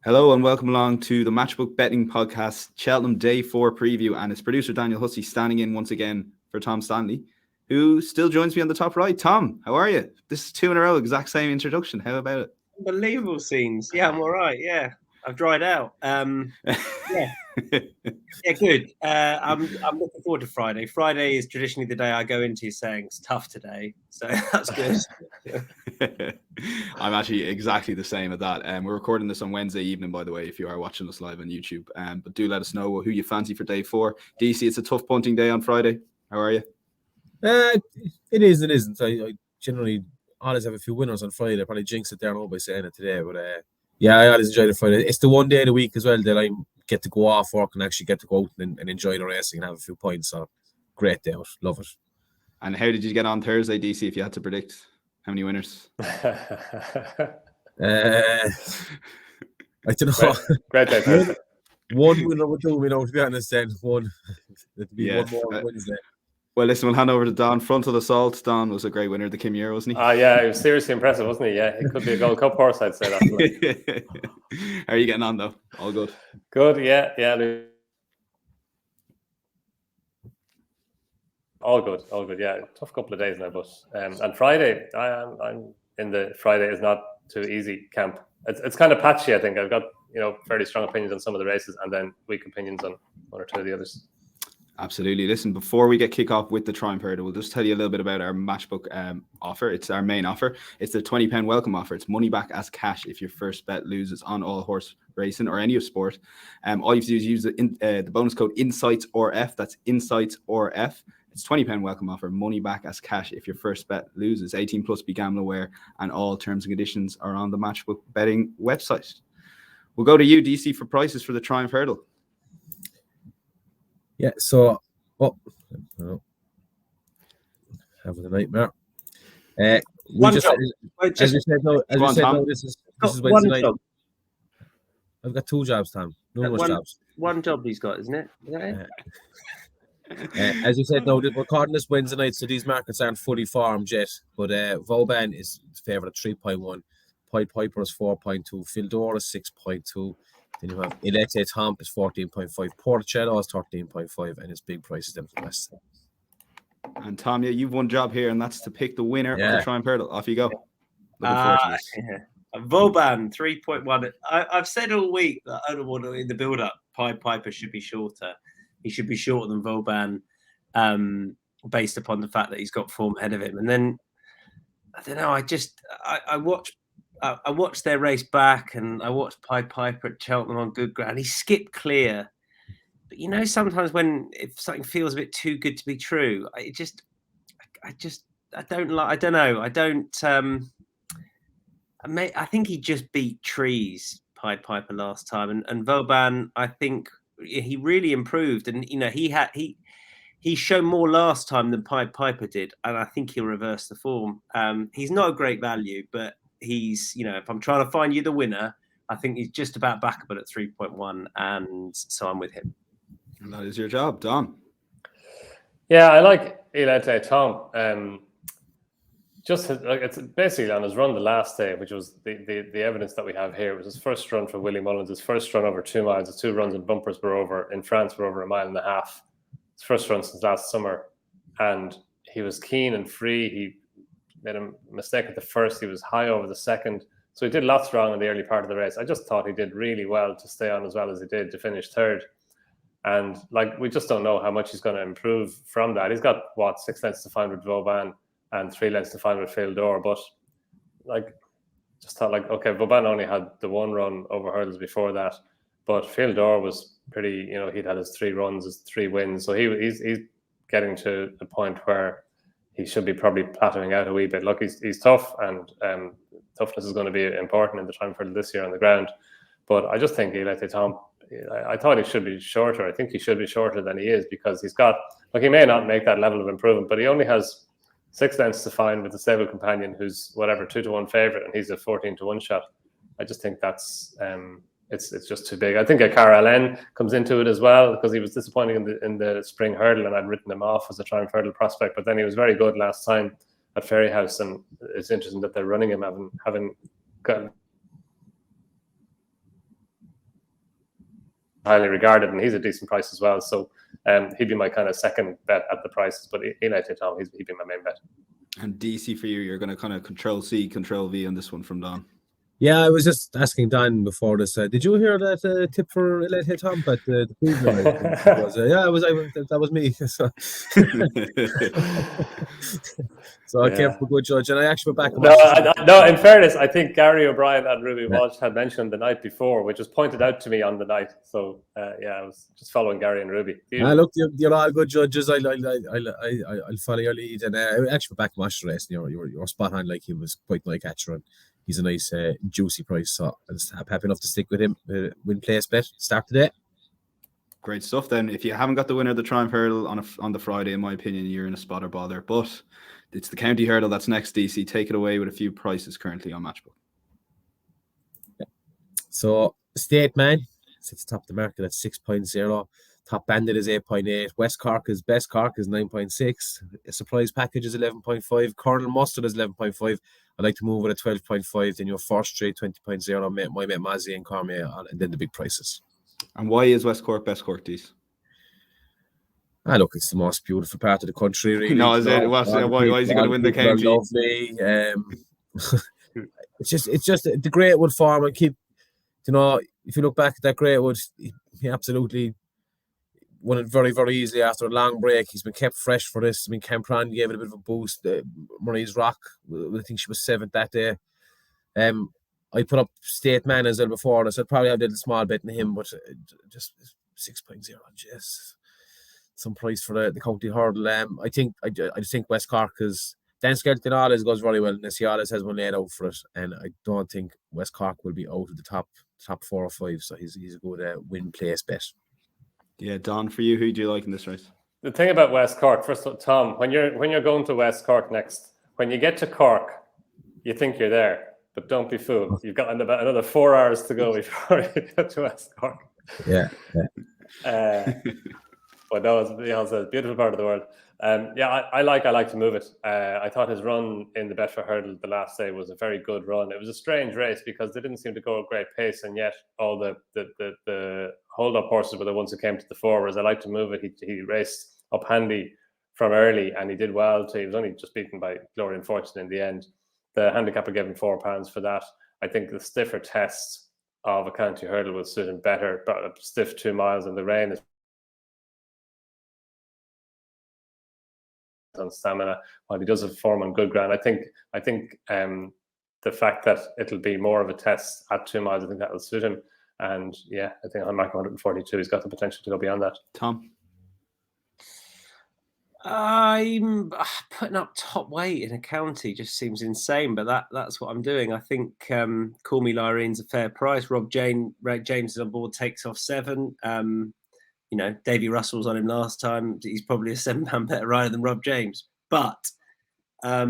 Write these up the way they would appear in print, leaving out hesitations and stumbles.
Hello and welcome along to the Matchbook Betting Podcast, Cheltenham Day 4 preview, and its producer Daniel Hussey standing in once again for Tom Stanley, who still joins me on the top right. Tom, how are you? This is 2 in a row, exact same introduction. How about it? Unbelievable scenes. Yeah, I'm all right. Yeah, I've dried out. Yeah, good. I'm looking forward to Friday. Friday is traditionally the day I go into saying it's tough today, so that's good. I'm actually exactly the same at that. We're recording this on Wednesday evening, by the way, if you are watching us live on YouTube. But do let us know who you fancy for day 4. DC, it's a tough punting day on Friday. How are you? It is. It isn't. I generally always have a few winners on Friday. I probably jinx it there now by saying it today, but yeah, I always enjoy the Friday. It's the one day of the week as well that I get to go off work and actually get to go out and enjoy the racing and have a few points. So great day out. Love it. And how did you get on Thursday, DC, if you had to predict how many winners? I don't know. Great day Thursday. One winner would do me now, to be honest, then. One. It'd be one more on Wednesday. Well, listen, we'll hand over to Donn. Frontal Assault. Donn was a great winner of the Kim Year, wasn't he? Yeah, he was seriously impressive, wasn't he? Yeah, it could be a Gold Cup horse, I'd say that. How are you getting on, though? All good? Good, yeah. All good, yeah. Tough couple of days now, but and Friday, I'm in the Friday is not too easy camp. It's kind of patchy, I think. I've got, fairly strong opinions on some of the races and then weak opinions on one or two of the others. Absolutely. Listen, before we get kick off with the Triumph Hurdle, we'll just tell you a little bit about our matchbook offer. It's our main offer. It's the £20 welcome offer. It's money back as cash if your first bet loses on all horse racing or any of sport. All you have to do is use the bonus code INSIGHTSORF. That's INSIGHTSORF. It's £20 welcome offer. Money back as cash if your first bet loses. 18 plus, be gamble aware, and all terms and conditions are on the Matchbook Betting website. We'll go to you, DC, for prices for the Triumph Hurdle. Yeah, so having a nightmare. As we said, this is Wednesday night. I've got 2 jobs, Tom. Numerous jobs. One job he's got, isn't it? Is that it? As you said, we're recording this Wednesday night, so these markets aren't fully formed yet. But Vauban is favoured at 3.1. Pied Piper is 4.2. Fildor is 6.2. Then you have Elete Tomp is 14.5. Porticello is 13.5, and his big price is them for the rest. And Tom, you've one job here, and that's to pick the winner of the Triumph Hurdle. Off you go. Looking forward to this. Vauban 3.1. I've said all week that I don't want to, in the build-up, Pied Piper should be shorter. He should be shorter than Vauban, based upon the fact that he's got form ahead of him. And then I don't know. I watched their race back, and I watched Pied Piper at Cheltenham on good ground. He skipped clear, but sometimes if something feels a bit too good to be true, I don't like. I don't know. I don't. I think he just beat Trees, Pied Piper, last time, and Vauban, I think he really improved, and he showed more last time than Pied Piper did, and I think he'll reverse the form. He's not a great value, but he's, if I'm trying to find you the winner, I think he's just about backable at 3.1, and so I'm with him. And that is your job, Don. Yeah, I like Elete Tom. Just it's basically on his run the last day, which was the evidence that we have here. It was his first run for Willie Mullins, his first run over 2 miles. His 2 runs in bumpers in France were over 1.5 miles. His first run since last summer, and he was keen and free. He made a mistake at the first. He was high over the second. So he did lots wrong in the early part of the race. I just thought he did really well to stay on as well as he did to finish third. And we just don't know how much he's going to improve from that. He's got 6 lengths to find with Vauban and 3 lengths to find with Fildor. But just thought okay, Vauban only had the 1 run over hurdles before that. But Fildor was pretty, he'd had his 3 runs, his 3 wins. So he's getting to the point where he should be probably plateauing out a wee bit. Look, he's tough, and toughness is going to be important in the Triumph Hurdle this year on the ground. But I just think Elete Tom, I thought he should be shorter. I think he should be shorter than he is, because he's got, he may not make that level of improvement, but he only has 6 lengths to find with a stable companion who's 2-1 favourite, and he's a 14-1 shot. I just think that's it's just too big. I think Cara Allen comes into it as well, because he was disappointing in the spring hurdle, and I'd written him off as a Triumph Hurdle prospect. But then he was very good last time at Ferryhouse, and it's interesting that they're running him having gotten highly regarded, and he's a decent price as well. So he'd be my kind of second bet at the prices. But Eli Tom, he'd be my main bet. And DC for you, you're going to kind of Control C, Control V on this one from Don. Yeah, I was just asking Don before this. Did you hear that tip for Let Tom? But the previous was that was me. So I came for good judge, and I actually went back. No, in fairness, I think Gary O'Brien and Ruby Walsh had mentioned the night before, which was pointed out to me on the night. So I was just following Gary and Ruby. Look, you're all good judges. I'll follow your lead, and I actually went back and watched the rest. You're spot on. Like, he was quite an eye catcher, and he's a nice juicy price. So I'm happy enough to stick with him. Win place bet start today. Great stuff. Then, if you haven't got the winner of the Triumph Hurdle on the Friday, in my opinion, you're in a spot or bother. But it's the County Hurdle that's next, DC. Take it away with a few prices currently on Matchbook. Yeah. So, State Man sits top of the market at 6.0. Top Bandit is 8.8. West Cork is Best Cork is 9.6. A surprise package is 11.5. Colonel Mustard is 11.5. I'd like to move with a 12.5. Then your first straight 20.0. My mate Mazzy and Cormier, and then the big prices. And why is West Cork Best Cork, Dees? Look, it's the most beautiful part of the country, really. No, is it? Why is he going to win the county? Lovely. It's just the Greatwood farm. And keep, if you look back at that Greatwood, he absolutely won it very, very easily after a long break. He's been kept fresh for this. I mean, Campran gave it a bit of a boost. Murray's Rock, I think she was 7th that day. I put up State Man as well before, so I'd probably have a little small bet in him, but just 6.0, just some price for the County Hurdle. I just think West Cork is Dan Skelton always goes very well, and he always has one laid out for it, and I don't think West Cork will be out of the top 4 or 5, so he's a good win place bet. Yeah, Don, for you, who do you like in this race? The thing about West Cork, first of all, Tom, when you're going to West Cork next, when you get to Cork, you think you're there. But don't be fooled. You've got about another 4 hours to go before you get to West Cork. Yeah. But no, it's a beautiful part of the world. I like to move it. I thought his run in the Betfair Hurdle the last day was a very good run. It was a strange race because they didn't seem to go at great pace, and yet all the hold-up horses were the ones who came to the fore. Whereas I like to move it. He raced up handy from early, and he did well too. He was only just beaten by Glory and Fortune in the end. The handicapper gave him £4 for that. I think the stiffer test of a county hurdle will suit him better, but a stiff 2 miles in the rain is on stamina, while he does have form on good ground. I think the fact that it'll be more of a test at 2 miles, I think that will suit him. And I think on mark 142, he's got the potential to go beyond that. Tom? I'm putting up top weight in a county just seems insane, but that's what I'm doing. I think Call Me Lyrene's a fair price. James is on board, takes off 7. Davy Russell's on him last time. He's probably a £7 better rider than Rob James. But I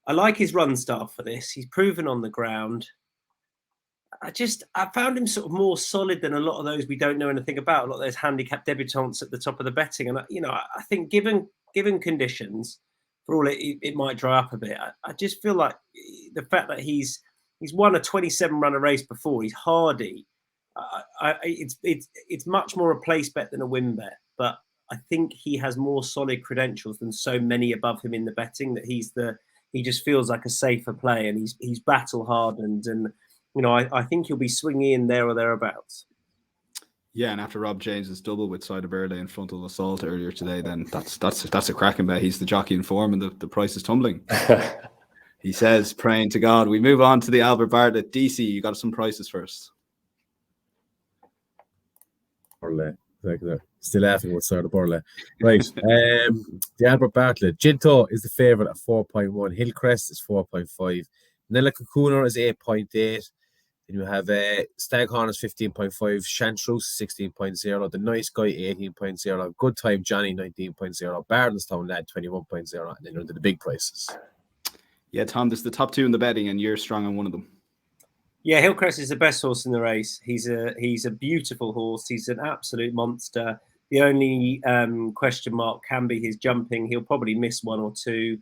like his run start for this. He's proven on the ground. I found him sort of more solid than a lot of those we don't know anything about. A lot of those handicap debutants at the top of the betting. And I think given conditions, for all it might dry up a bit, I just feel like the fact that he's won a 27-runner race before, he's hardy. It's much more a place bet than a win bet, but I think he has more solid credentials than so many above him in the betting, that he just feels like a safer play, and he's battle hardened, and I think he'll be swinging in there or thereabouts. Yeah, and after Rob James's double with Cider Verde and Frontal Assault earlier today, then that's a cracking bet. He's the jockey in form, and the price is tumbling. He says, praying to God. We move on to the Albert Bartlett. DC, you got some prices first. Borley. Still laughing with Sarah Borley. Right. The Albert Bartlett. Ginto is the favourite at 4.1. Hillcrest is 4.5. Nella Cocooner is 8.8. Then you have Staghorn is 15.5. Chantruse 16.0. The Nice Guy 18.0. Good Time Johnny 19.0. Bardenstown Lad 21.0. And then under the big prices. Yeah, Tom, this is the top 2 in the betting, and you're strong on one of them. Yeah, Hillcrest is the best horse in the race. He's a beautiful horse. He's an absolute monster. The only question mark can be his jumping. He'll probably miss 1 or 2.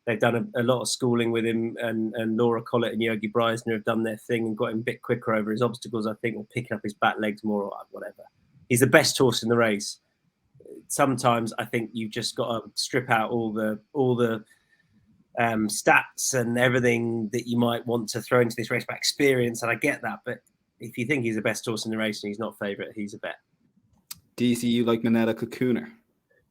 they've done a lot of schooling with him, and Laura Collett and Yogi Breisner have done their thing and got him a bit quicker over his obstacles, I think, or picking up his back legs more or whatever. He's the best horse in the race. Sometimes I think you've just got to strip out all the stats and everything that you might want to throw into this race by experience, and I get that, but if you think he's the best horse in the race and he's not favourite, he's a bet. DC, you like Minella Cocooner?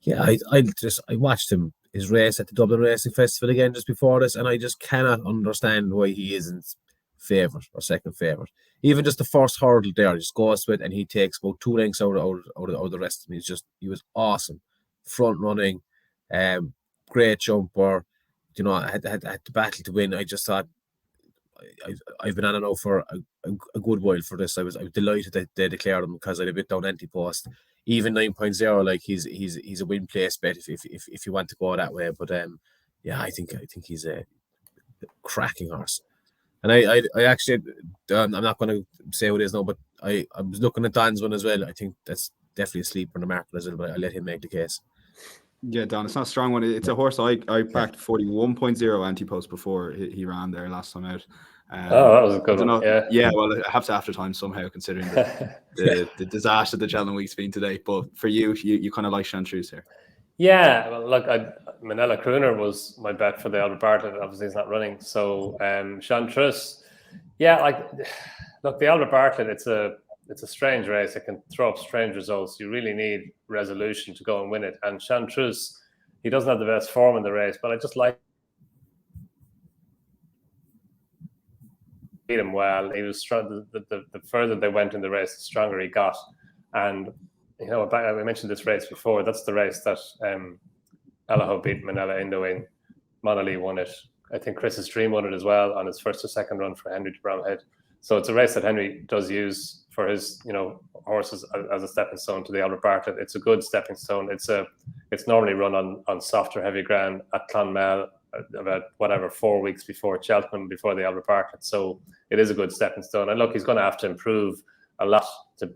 Yeah, I watched his race at the Dublin Racing Festival again just before this, and I just cannot understand why he isn't favourite or second favourite. Even just the first hurdle there, just goes with, and he takes about 2 lengths out of the rest of me. He was awesome, front running, great jumper. You know, I had the battle to win. I just thought I've been on and out for a good while for this. I was delighted that they declared him because I had a bit down anti-post. Even 9.0, like he's a win place bet if you want to go that way. But yeah, I think he's a cracking horse. And I actually, I'm not going to say what it is now, but I was looking at Don's one as well. I think that's definitely a sleeper in the market as well, but I'll let him make the case. Yeah, Don, it's not a strong one. It's a horse I backed 41.0 anti-post before he ran there last time out. That was a good one. Yeah, well, I have to after time somehow, considering the disaster the Cheltenham week's been today. But for you kind of like Chantruse here. Yeah, well, look, Minella Crooner was my bet for the Albert Bartlett. Obviously, he's not running. So, Chantruse, yeah, look, the Albert Bartlett, it's a strange race. It can throw up strange results. You really need resolution to go and win it. And Chantruse, he doesn't have the best form in the race, but I just like beat him well. He was strong. The further they went in the race, the stronger he got. And you know, we mentioned this race before. That's the race that Allaho beat Minella Indoing. Monolly won it. I think Chris's Dream won it as well on his first or second run for Henry de Bromhead. So it's a race that Henry does use for his, horses as a stepping stone to the Albert Bartlett. It's a good stepping stone. It's normally run on softer, heavy ground at Clonmel about 4 weeks before Cheltenham, before the Albert Bartlett. So it is a good stepping stone. And look, he's going to have to improve a lot to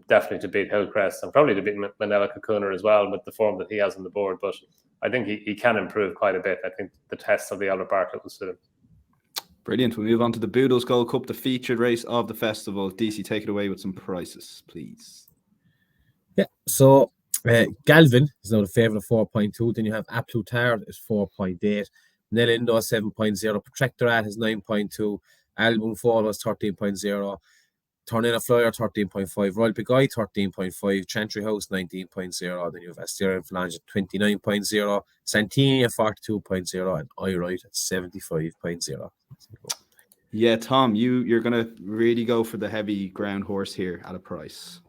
beat Hillcrest and probably to beat Minella Cocooner as well with the form that he has on the board. But I think he can improve quite a bit. I think the test of the Albert Bartlett will suit him. Brilliant. We'll move on to the Boodles Gold Cup, the featured race of the festival. DC, take it away with some prices, please. Yeah, so Galvin is now the favourite of 4.2. Then you have Absolute Tard is 4.8. Nelindo 7.0. Protectorat is 9.2. Album Fall was 13.0. Tornado Flyer 13.5. Royal Piguy 13.5. Chantry House 19.0. Then you have Asterion Flange at 29.0. Santini at 42.0. And Iwright at 75.0. Yeah, Tom, you're going to really go for the heavy ground horse here at a price.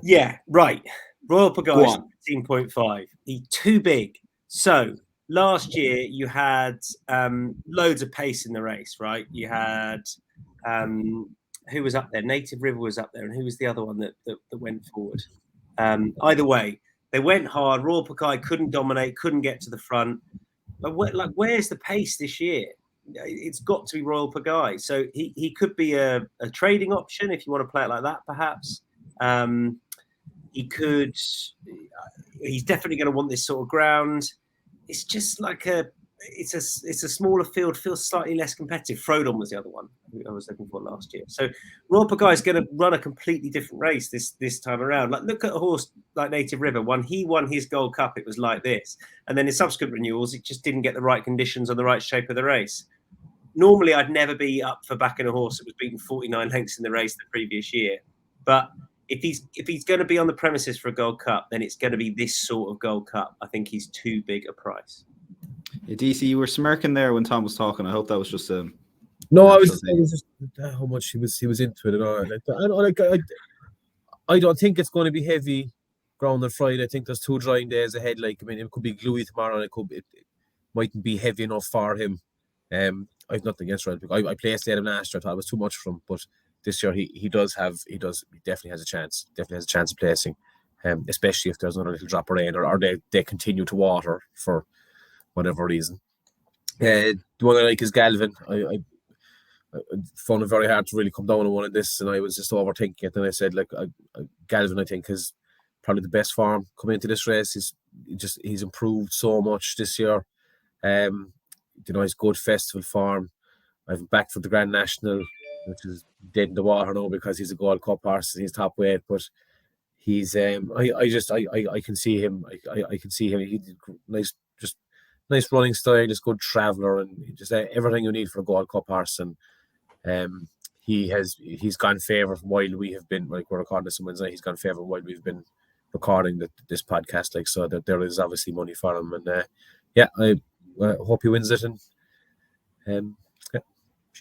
Yeah, right. Royal Piguy 15.5. He's too big. So last year you had loads of pace in the race, right? You had who was up there? Native River was up there, and who was the other one that went forward? Either way, they went hard. Royal Piguy couldn't dominate, couldn't get to the front. But where's the pace this year? It's got to be Royal Piguy. So he could be a trading option if you want to play it like that, perhaps. He could. He's definitely going to want this sort of ground. It's just like it's a smaller field, feels slightly less competitive. Frodon was the other one I was looking for last year. So Royal Piguy is going to run a completely different race this time around. Like, look at a horse like Native River. When he won his Gold Cup, it was like this, and then in subsequent renewals, it just didn't get the right conditions or the right shape of the race. Normally, I'd never be up for backing a horse that was beaten 49 lengths in the race the previous year, but if he's going to be on the premises for a Gold Cup, then it's going to be this sort of Gold Cup. I think he's too big a price. Yeah, DC, you were smirking there when Tom was talking. I hope that was just no, I was just how much he was into it and all. I don't think it's going to be heavy ground on Friday. I think there's 2 drying days ahead. Like, I mean, it could be gluey tomorrow, and it mightn't be heavy enough for him. I've nothing against Red. I placed Adam last year. I thought it was too much for him, but this year he definitely has a chance. Definitely has a chance of placing, especially if there's another little drop of rain or they continue to water for whatever reason. The one I like is Galvin. I found it very hard to really come down on one of this, and I was just overthinking it. And I said, Galvin, I think, is probably the best form coming into this race. He's improved so much this year. he's good festival form. I've backed for the Grand National, which is dead in the water now because he's a Gold Cup horse and he's top weight. But he's I can see him. I can see him. He's nice running style, just good traveller, and just everything you need for a Gold Cup horse. And he's gone favourite while we have been, like, we're recording this on Wednesday. He's gone favourite while we've been recording this podcast. Like, so that there is obviously money for him. And I hope he wins it. And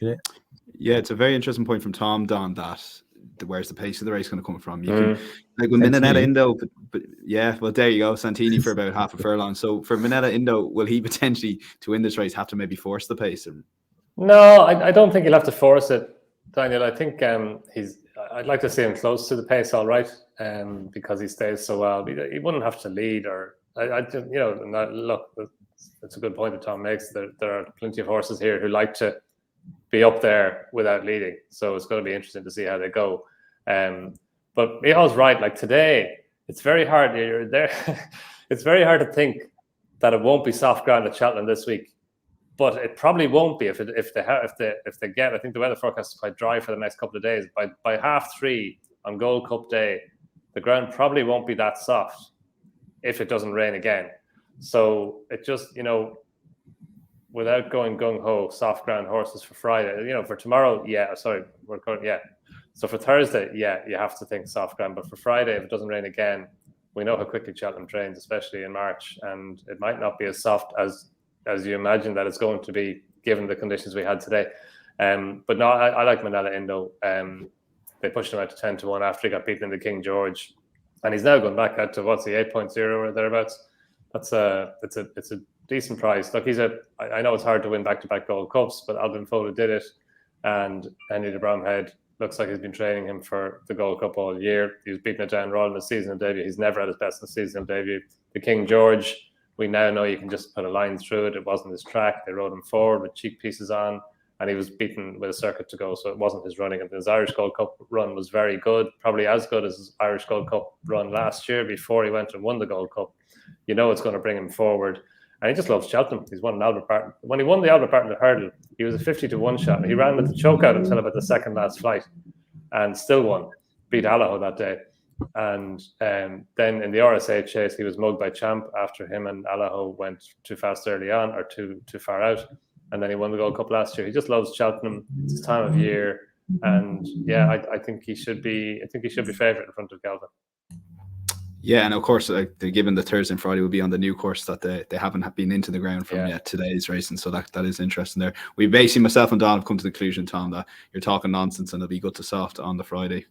yeah, it's a very interesting point from Tom, Don, that where's the pace of the race going to come from? You can, like with Minetta Indo, but yeah, well, there you go, Santini for about half a furlong. So for Minetta Indo, will he potentially, to win this race, have to maybe force the pace? No, I don't think he'll have to force it, Daniel. I think I'd like to see him close to the pace, all right, because he stays so well. He wouldn't have to lead, or look, it's a good point that Tom makes. There are plenty of horses here who like to be up there without leading, so it's going to be interesting to see how they go. But Micheál's right. Like today, it's very hard. You're there. It's very hard to think that it won't be soft ground at Cheltenham this week, but it probably won't be if they get. I think the weather forecast is quite dry for the next couple of days. By 3:30 on Gold Cup day, the ground probably won't be that soft if it doesn't rain again. So it just, without going gung-ho, soft ground horses for Friday, for tomorrow, so for Thursday, you have to think soft ground. But for Friday, if it doesn't rain again, we know how quickly Cheltenham trains, especially in March, and it might not be as soft as you imagine that it's going to be, given the conditions we had today. But no, I like Minetta Indo. They pushed him out to 10-1 after he got beaten in the King George, and he's now gone back out to 8.0 or thereabouts. It's a decent price. Look, I know it's hard to win back-to-back Gold Cups, but Alvin Fola did it, and Henry de Bromhead looks like he's been training him for the Gold Cup all year. He was beating a Dan Royal in the seasonal debut. He's never at his best in the seasonal debut. The King George, we now know you can just put a line through it. It wasn't his track. They rode him forward with cheek pieces on, and he was beaten with a circuit to go, so it wasn't his running. And his Irish Gold Cup run was very good, probably as good as his Irish Gold Cup run last year before he went and won the Gold Cup. It's going to bring him forward. And he just loves Cheltenham. He's won an Albert Barton. When he won the Albert Barton hurdle, he was a 50-1 shot. He ran with the choke out until about the second last flight and still won. Beat Allaho that day. And then in the RSA chase, he was mugged by Champ after him and Allaho went too fast early on, or too far out. And then he won the Gold Cup last year. He just loves Cheltenham. It's his time of year. And I think he should be favourite in front of Galvin. Yeah, and of course, given the Thursday and Friday will be on the new course that they haven't been into the ground from yet today's racing, so that is interesting there. We basically, myself and Don, have come to the conclusion, Tom, that you're talking nonsense and it'll be good to soft on the Friday.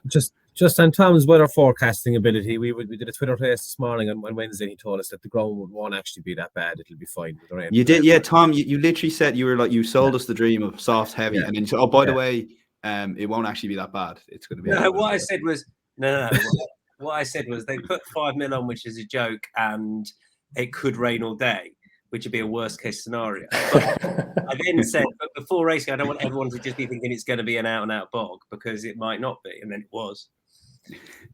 Just on Tom's weather forecasting ability, we did a Twitter test this morning on Wednesday. He told us that the ground won't actually be that bad. It'll be fine with the rain. You did, yeah, Tom. You literally said you sold us the dream of soft, heavy, and then you said, oh, by the way, it won't actually be that bad. It's going to be. No, what I said was no. What I said was they put 5 mil on, which is a joke, and it could rain all day, which would be a worst case scenario. But I then said, but before racing, I don't want everyone to just be thinking it's going to be an out and out bog, because it might not be, and then it was.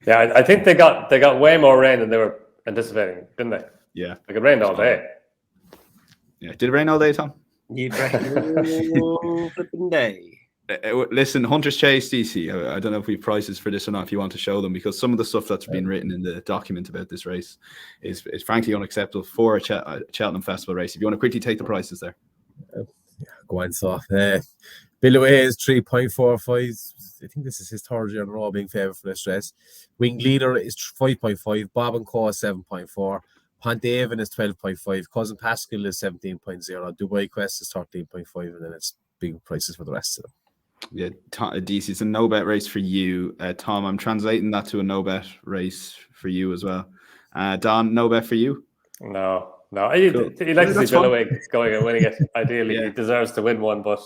Yeah, I think they got way more rain than they were anticipating, didn't they? Yeah, like it rained all day. Yeah, did it rain all day, Tom? It rained all flipping day. Listen, Hunter's Chase, DC, I don't know if we have prices for this or not, if you want to show them, because some of the stuff that's been written in the document about this race is frankly unacceptable for a Cheltenham Festival race. If you want to quickly take the prices there. Go on, so. Billaway is 3.45. I think this is his third year in a row being favoured for this race. Wing Leader is 5.5. Bob and Co is 7.4. Pontavon is 12.5. Cousin Pascal is 17.0. Dubai Quest is 13.5. And then it's big prices for the rest of them. Yeah, DC, it's a no-bet race for you. Tom, I'm translating that to a no-bet race for you as well. Don, no-bet for you? No. He likes to see Billaway going and winning it. Ideally, he deserves to win one, but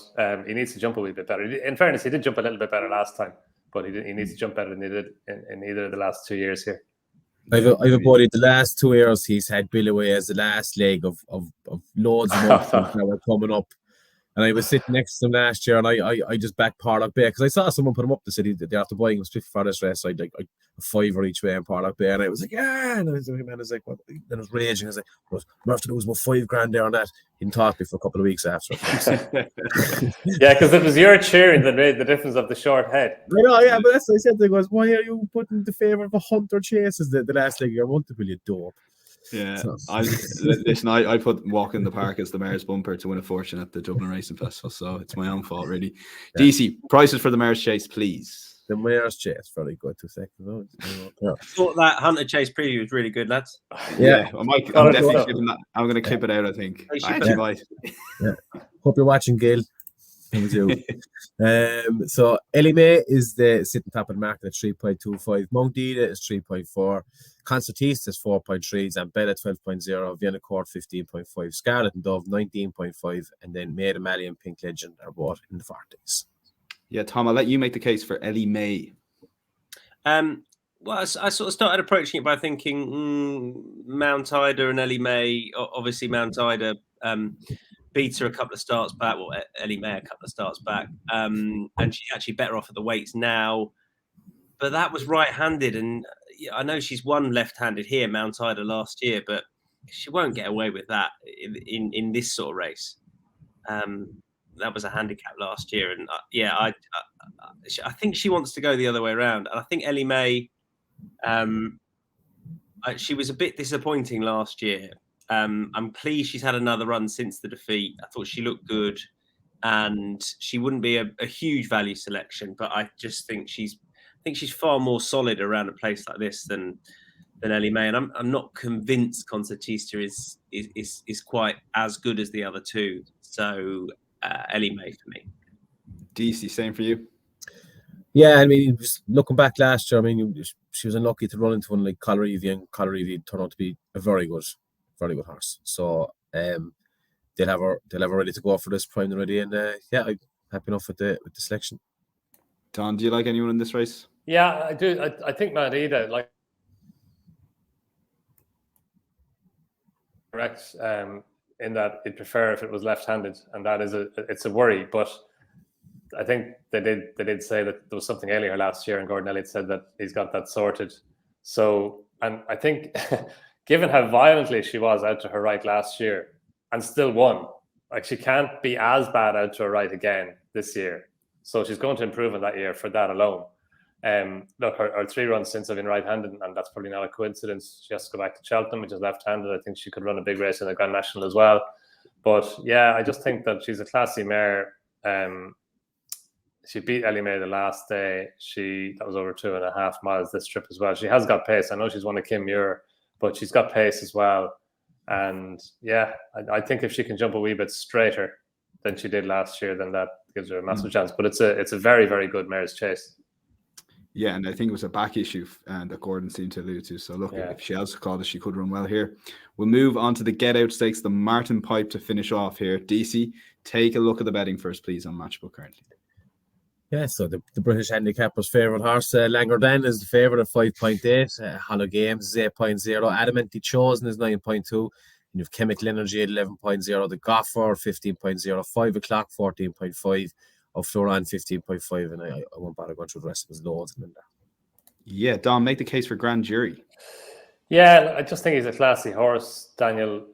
he needs to jump a wee bit better. In fairness, he did jump a little bit better last time, but he needs to jump better than he did in either of the last 2 years here. I've a buddy, the last 2 years, he's had Billaway as the last leg of loads of options that were coming up. And I was sitting next to them last year, and I just backed Porlock Bay because I saw someone put him up the city that they after buying him strictly for this race. So I'd like a $5 each way in Porlock Bay, and I was like, yeah. And I was like, what? And I was raging. I was like, we're after to lose about $5,000 there on that. He didn't talk to me for a couple of weeks after. Yeah, because it was your cheering that made the difference of the short head. I know, yeah, but that's what I said. Was, why are you putting the favour of a Hunter Chase as the last leg of your month, will you dope? Yeah, So. I put Walk in the Park as the mayor's bumper to win a fortune at the Dublin Racing Festival, so it's my own fault, really. Yeah. DC, prices for the mayor's chase, please. The mayor's chase, very good. 2 seconds. I thought that Hunter Chase preview was really good, lads. Yeah, I'm definitely clipping that. I'm going to clip it out, I think. I actually might. Yeah. Hope you're watching, Gail. So Ellie May is the sitting top of the market at 3.25. Mount Ida is 3.4. Concertista is 4.3. Zambella 12.0. Vienna Court 15.5. Scarlet and Dove 19.5. And then Maid of Mali and Pink Legend are both in the 40s. Yeah, Tom, I'll let you make the case for Ellie May. Well, I sort of started approaching it by thinking Mount Ida and Ellie May. Obviously, Mount Ida beat her a couple of starts back. Well, Ellie May a couple of starts back, and she's actually better off at the weights now. But that was right-handed, and I know she's won left-handed here, Mount Ida last year, but she won't get away with that in this sort of race. That was a handicap last year, and I think she wants to go the other way around. And I think Ellie May, she was a bit disappointing last year. I'm pleased she's had another run since the defeat. I thought she looked good, and she wouldn't be a huge value selection, but I just think she's far more solid around a place like this than Ellie May. And I'm not convinced Concertista is quite as good as the other two. So Ellie May for me. DC, same for you. Yeah, I mean, just looking back last year, I mean, she was unlucky to run into one like Collereevy, and Collereevy turned out to be a very good horse. So they'll have her ready to go for this prime already, and yeah, I'm happy enough with the selection. Don, do you like anyone in this race? Yeah, I do. I think Mount Ida, like, correct. In that he'd prefer if it was left-handed, and that is it's a worry. But I think they did say that there was something earlier last year, and Gordon Elliott said that he's got that sorted. So, and I think, given how violently she was out to her right last year and still won, like, she can't be as bad out to her right again this year. So she's going to improve on that year for that alone. Look, her 3 runs since have been right-handed, and that's probably not a coincidence. She has to go back to Cheltenham, which is left-handed. I think she could run a big race in the Grand National as well. But yeah, I just think that she's a classy mare. She beat Ellie May the last day. That was over 2.5 miles this trip as well. She has got pace. I know she's won a Kim Muir, but she's got pace as well. And yeah, I think if she can jump a wee bit straighter than she did last year, then that gives her a massive chance. But it's a very, very good mare's chase. Yeah, and I think it was a back issue that Gordon seemed to allude to. So look, if she has called it, she could run well here. We'll move on to the Get Out Stakes, the Martin Pipe to finish off here. DC, take a look at the betting first, please, on Matchbook currently. Yeah, so the British handicapper's favourite horse, Langardin, is the favourite at 5.8. Hollow Games is 8.0. Adamantly Chosen is 9.2. And you have Chemical Energy at 11.0. The Goffer 15.0. 5 o'clock 14.5. Of Floran 15.5, and I won't bother going through the rest of his loads. Yeah, Don, make the case for Grand Jury. Yeah, I just think he's a classy horse, Daniel.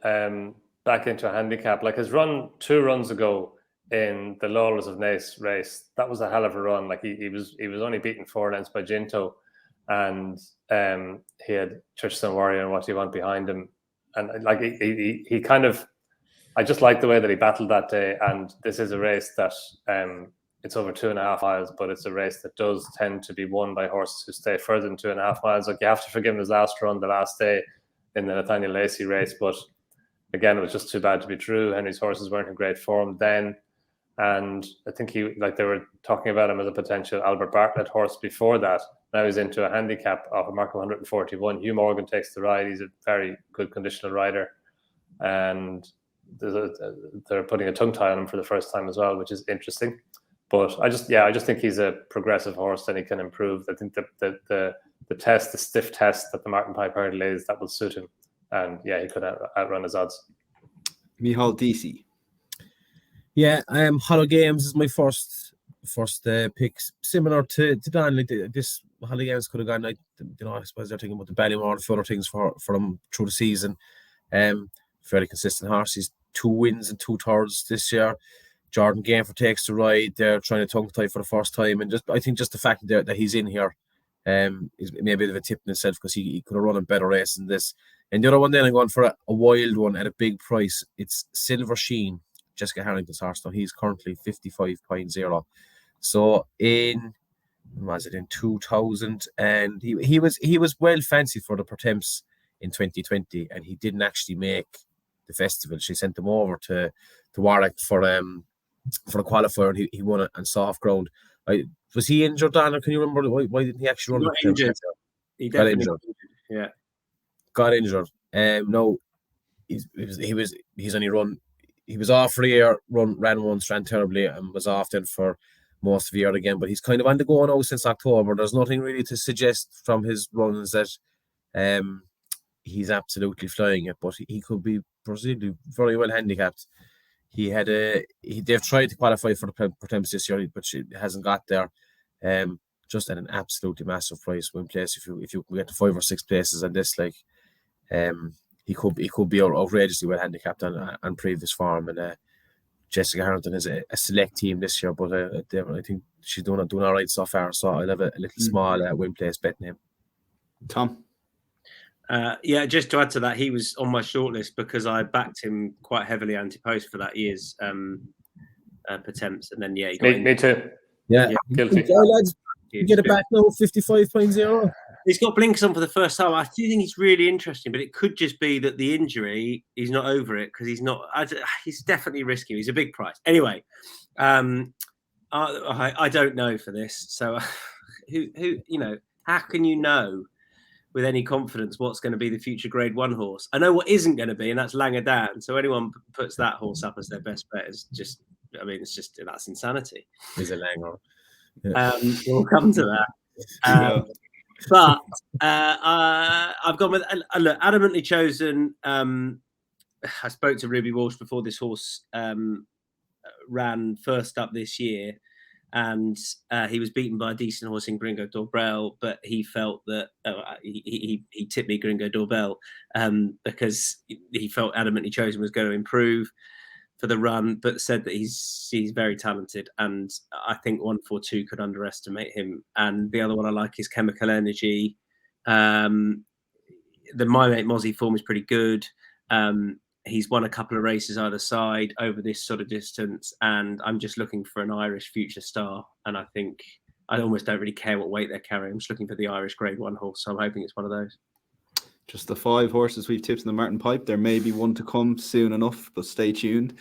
Back into a handicap, like his run 2 runs ago in the Lawless of Naas race, that was a hell of a run. Like he was only beaten 4 lengths by Ginto, and he had Churchstone Warrior and What Do You Want behind him, and like he kind of. I just like the way that he battled that day, and this is a race that it's over 2.5 miles, but it's a race that does tend to be won by horses who stay further than 2.5 miles. Like, you have to forgive him his last run, the last day in the Nathaniel Lacey race, but again, it was just too bad to be true. Henry's horses weren't in great form then, and I think they were talking about him as a potential Albert Bartlett horse before that. Now he's into a handicap off a mark of 141. Hugh Morgan takes the ride. He's a very good conditional rider, and they're putting a tongue tie on him for the first time as well, which is interesting. But I just think he's a progressive horse and he can improve. I think the stiff test that the Martin Pipe hurdle is, that will suit him. And yeah, he could outrun his odds. Micheál Deasy. Yeah, Hollow Games is my first pick. Similar to Dan, like this Hollow Games could have gone. Like, I suppose they're thinking about the Ballymore and other things for them through the season. Fairly consistent horse. He's 2 wins and 2 thirds this year. Jordan Gainford takes the ride. They're trying to tongue tie for the first time, and I think the fact that he's in here, is maybe a bit of a tip in itself, because he could have run a better race than this. And the other one, then I'm going for a wild one at a big price. It's Silver Sheen, Jessica Harrington's horse. Now he's currently 55.0. So in 2000, and he was well fancied for the Pertemps in 2020, and he didn't actually make the festival. She sent him over to Warwick for the qualifier, and he won it on soft ground. Was he injured, Dan, or can you remember why didn't he actually run the Pertemps? Injured. He got definitely injured. Yeah. Got injured. No, he's only run. He was off for a year, ran once, ran terribly, and was off then for most of the year again. But he's kind of on the go now since October. There's nothing really to suggest from his runs that he's absolutely flying it, but he could be presumably very well handicapped. They've tried to qualify for the Pertemps this year, but it hasn't got there. Just at an absolutely massive price, win place. If you can get to 5 or 6 places on this, like, he could be outrageously well handicapped on previous form. And Jessica Harrington is a select team this year, but I think she's doing all right so far. So I'll have a little small win place betting him. Tom. Yeah, just to add to that, he was on my shortlist because I backed him quite heavily anti-post for that year's Pertemps, and then he got me too. Yeah, guilty. Lads, you get it back now, 55.0. He's got blinkers on for the first time. I do think he's really interesting, but it could just be that the injury, he's not over it, because he's not. He's definitely risky. He's a big price. Anyway, I don't know for this. So, who how can you know with any confidence what's going to be the future Grade 1 horse? I know what isn't going to be, and that's Langadan. So anyone puts that horse up as their best bet is just, that's insanity. He's a Langer. We'll come to that. But I've gone with look, adamantly chosen. I spoke to Ruby Walsh before this horse ran first up this year, and he was beaten by a decent horse in Gringo Dorbel, but he felt that he tipped me Gringo Dorbel because he felt adamantly chosen was going to improve for the run, but said that he's very talented, and I think 142 could underestimate him. And the other one I like is Chemical Energy. The My Mate Mozzie form is pretty good. He's won a couple of races either side over this sort of distance, and I'm just looking for an Irish future star. And I think I almost don't really care what weight they're carrying. I'm just looking for the Irish Grade 1 horse, so I'm hoping it's one of those. Just the 5 horses we've tipped in the Martin Pipe. There may be one to come soon enough, but stay tuned.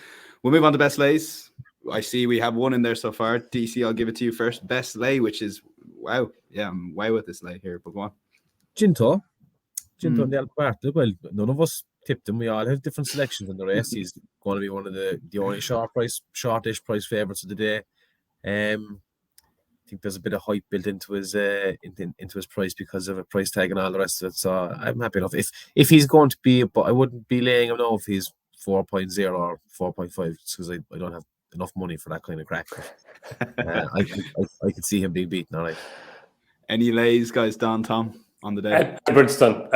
We'll move on to Best Lays. I see we have one in there so far. DC, I'll give it to you first. Best Lay, which is, wow. Yeah, I'm wow with this lay here, but go on. Ginto and the Alberta. Well, none of us tipped him. We all have different selections in the race. He's going to be one of the only shortish price favourites of the day. I think there's a bit of hype built into his price because of a price tag and all the rest of it. So I'm happy enough. If he's going to be, but I wouldn't be laying him now if he's 4.0 or 4.5, because I don't have enough money for that kind of crack. I could see him being beaten. All right. Any lays, guys? Don, Tom, on the day. Edwardstone.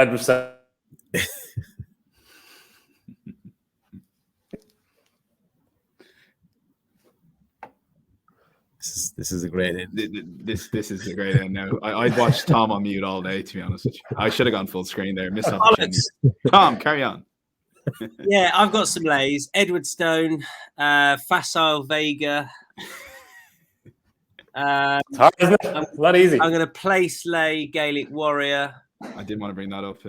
This is a great end. This is a great end now. I'd watch Tom on mute all day, to be honest with you. I should have gone full screen there. Missed opportunity. Tom, carry on. Yeah, I've got some lays. Edwardstone, Facile Vega. It's hard, isn't it? It's not easy. I'm going to place lay Gaelic Warrior. I did want to bring that up.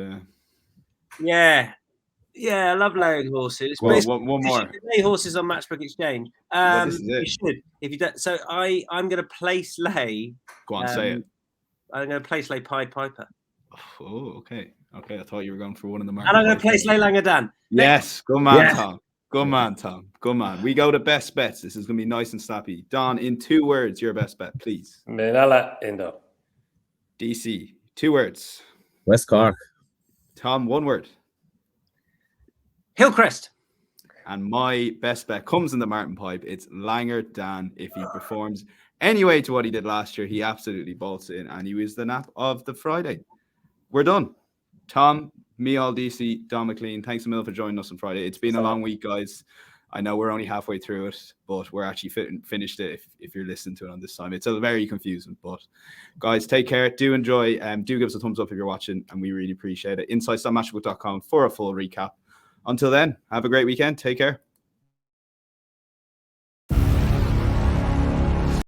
Yeah, I love laying horses. Well, one more. Lay horses on Matchbook Exchange. You should. If you don't, so I'm going to place lay. Go on, say it. I'm going to place lay Pied Piper. Oh, okay. I thought you were going for one in the market. And I'm going to place lay Langadan. Yes, good man, Tom. Good man, Tom. Good man. We go to best bets. This is going to be nice and snappy. Don, in 2 words, your best bet, please. Menala Indo. DC, 2 words. West Cork. Tom, 1 word. Hillcrest. And my best bet comes in the Martin Pipe. It's Langer Dan. If he performs anyway to what he did last year, he absolutely bolts in, and he was the nap of the Friday. We're done. Tom, Micheál Deasy, Donn McClean, thanks a million for joining us on Friday. It's been a long week, guys. I know we're only halfway through it, but we're actually finished it if you're listening to it on this time. It's very confusing, but guys, take care. Do enjoy. Do give us a thumbs up if you're watching, and we really appreciate it. Insights.matchbook.com for a full recap. Until then, have a great weekend. Take care.